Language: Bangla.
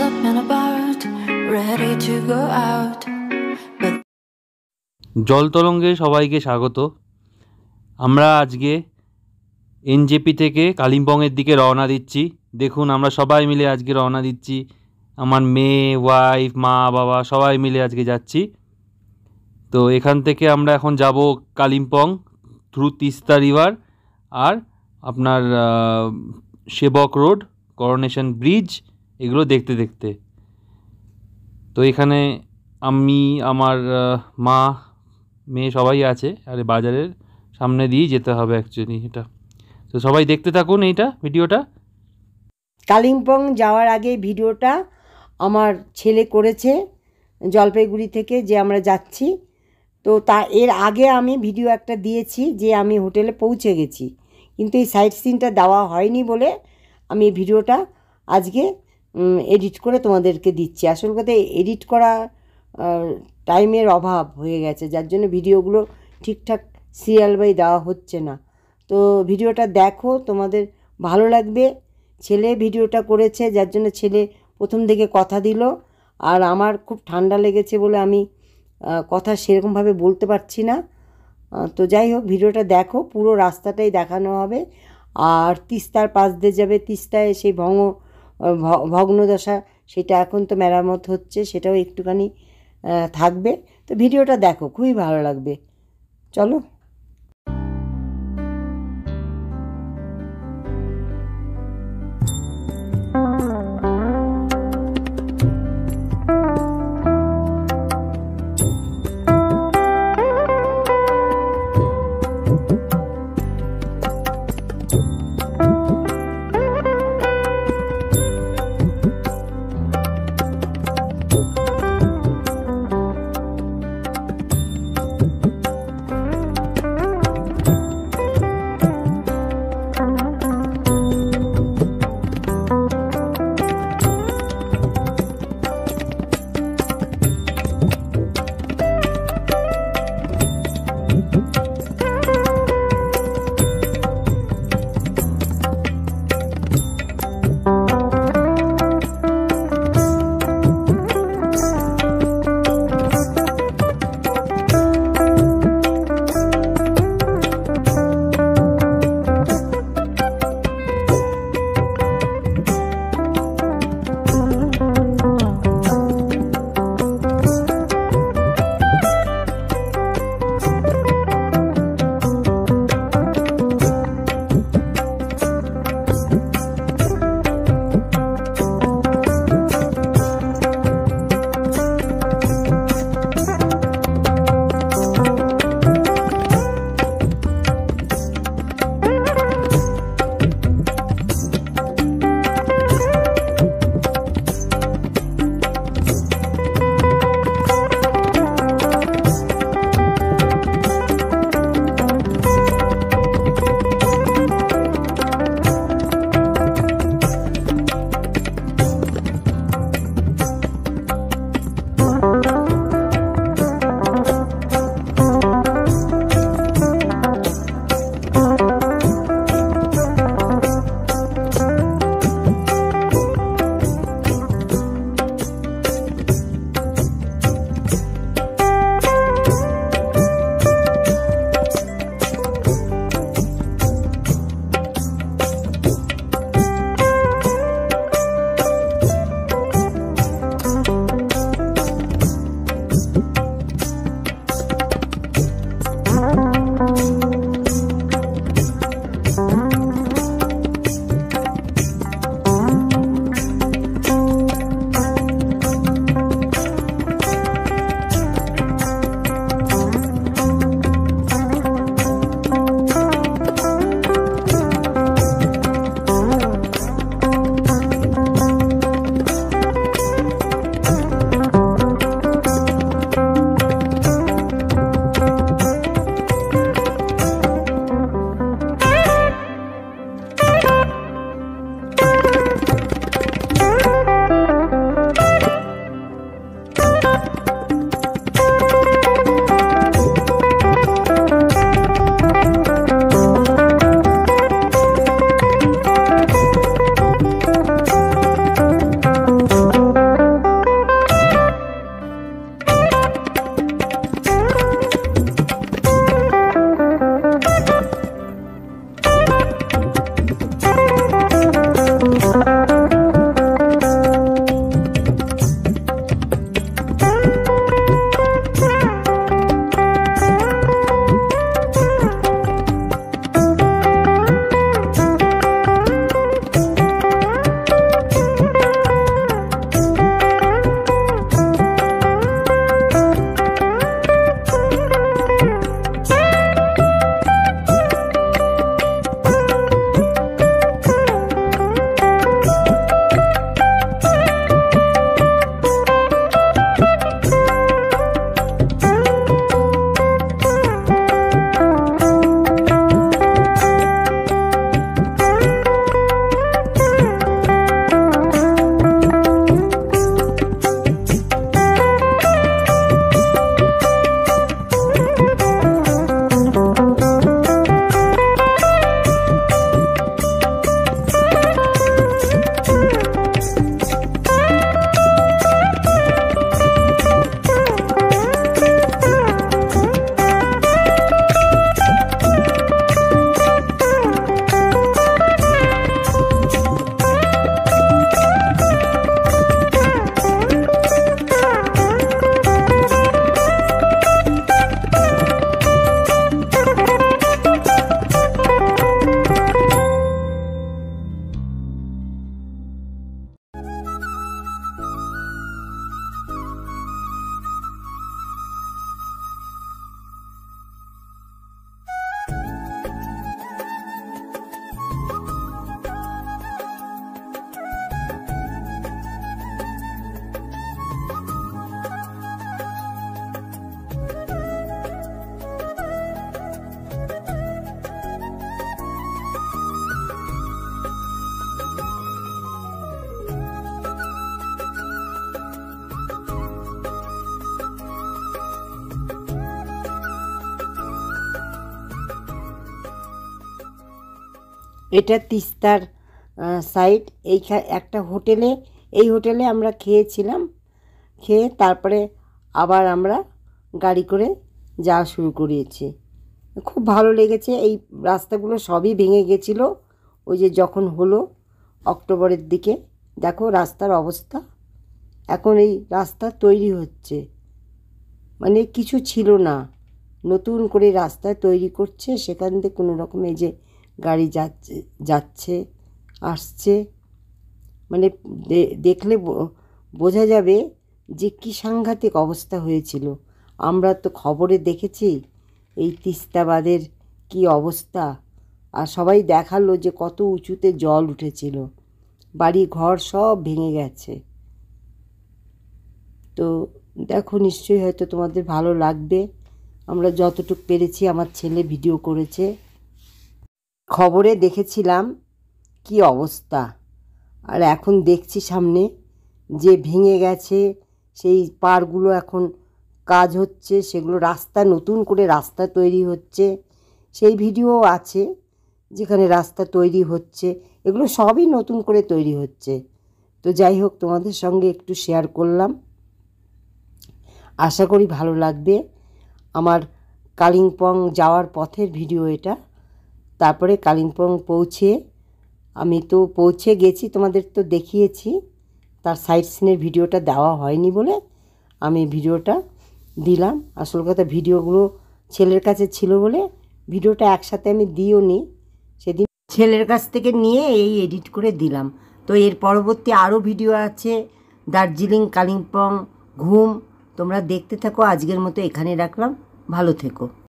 up and about, ready to go out. But জল তরঙ্গে সবাইকে স্বাগত। আমরা আজকে এনজেপি থেকে কালিম্পংয়ের দিকে রওনা দিচ্ছি। দেখুন আমরা সবাই মিলে আজকে রওনা দিচ্ছি, আমার মেয়ে, ওয়াইফ, মা, বাবা সবাই মিলে আজকে যাচ্ছি। তো এখান থেকে আমরা এখন যাব কালিম্পং থ্রু তিস্তা রিভার আর আপনার সেবক রোড, করোনেশন ব্রিজ, এগুলো দেখতে দেখতে। তো এখানে আমি, আমার মা, মেয়ে সবাই আছে, আর বাজারের সামনে দিয়েই যেতে হবে অ্যাকচুয়ালি এটা। তো সবাই দেখতে থাকুন এইটা ভিডিওটা। কালিম্পং যাওয়ার আগে ভিডিওটা আমার ছেলে করেছে জলপাইগুড়ি থেকে, যে আমরা যাচ্ছি। তো এর আগে আমি ভিডিও একটা দিয়েছি যে আমি হোটেলে পৌঁছে গেছি, কিন্তু এই সাইট সিনটা দেওয়া হয়নি বলে আমি এই ভিডিওটা আজকে এডিট করে তোমাদেরকে দিচ্ছি। আসল কথা এডিট করা টাইমের অভাব হয়ে গেছে, যার জন্য ভিডিওগুলো ঠিকঠাক সিরিয়াল বাই দেওয়া হচ্ছে না। তো ভিডিওটা দেখো, তোমাদের ভালো লাগবে। ছেলে ভিডিওটা করেছে, যার জন্য ছেলে প্রথম দিকে কথা দিল, আর আমার খুব ঠান্ডা লেগেছে বলে আমি কথা সেরকমভাবে বলতে পারছি না। তো যাই হোক, ভিডিওটা দেখো, পুরো রাস্তাটাই দেখানো হবে। আর তিস্তার পাশ দিয়ে যাবে, তিস্তায় সেই ভগ্নদশা, সেটা এখন তো মেরামত হচ্ছে, সেটাও একটুখানি থাকবে। তো ভিডিওটা দেখো, খুবই ভালো লাগবে। চলো। এটা তিস্তার সাইড। একটা হোটেলে, এই হোটেলে আমরা খেয়েছিলাম, খেয়ে তারপরে আবার আমরা গাড়ি করে যাওয়া শুরু করিয়েছি। খুব ভালো লেগেছে। এই রাস্তাগুলো সবই ভেঙে গেছিলো ওই যে যখন হলো অক্টোবরের দিকে। দেখো রাস্তার অবস্থা। এখন এই রাস্তা তৈরি হচ্ছে, মানে কিছু ছিল না, নতুন করে রাস্তা তৈরি করছে। সেখান থেকে কোনো রকম এই যে গাড়ি যাচ্ছে আসছে, মানে দেখলে বোঝা যাবে যে কী সাংঘাতিক অবস্থা হয়েছিল। আমরা তো খবরে দেখেছি এই তিস্তা বাঁধের কী অবস্থা, আর সবাই দেখালো যে কত উঁচুতে জল উঠেছিল, বাড়ি ঘর সব ভেঙে গেছে। তো দেখো, নিশ্চয়ই হয়তো তোমাদের ভালো লাগবে। আমরা যতটুকু পেরেছি, আমার ছেলে ভিডিও করেছে। খবরে দেখেছিলাম কি অবস্থা, আর এখন দেখছি সামনে যে ভেঙে গেছে সেই পাড়গুলো, এখন কাজ হচ্ছে, সেগুলো রাস্তা, নতুন করে রাস্তা তৈরি হচ্ছে। সেই ভিডিও আছে যেখানে রাস্তা তৈরি হচ্ছে। এগুলো সবই নতুন করে তৈরি হচ্ছে। তো যাই হোক, তোমাদের সঙ্গে একটু শেয়ার করলাম, আশা করি ভালো লাগবে। আমার কালিম্পং যাওয়ার পথের ভিডিও এটা। তারপরে কালিম্পং আমি তো পৌঁছে গেছি, তোমাদের তো দেখিয়েছি। তার সাইট সিনের ভিডিওটা দেওয়া হয়নি বলে আমি ভিডিওটা দিলাম। আসল কথা, ভিডিওগুলো ছেলের কাছে ছিল বলে ভিডিওটা একসাথে আমি দিও নি, সেদিন ছেলের কাছ থেকে নিয়ে এই এডিট করে দিলাম। তো এর পরবর্তী আরও ভিডিও আছে, দার্জিলিং, কালিম্পং, ঘুম। তোমরা দেখতে থাকো। আজকের মতো এখানে রাখলাম, ভালো থেকো।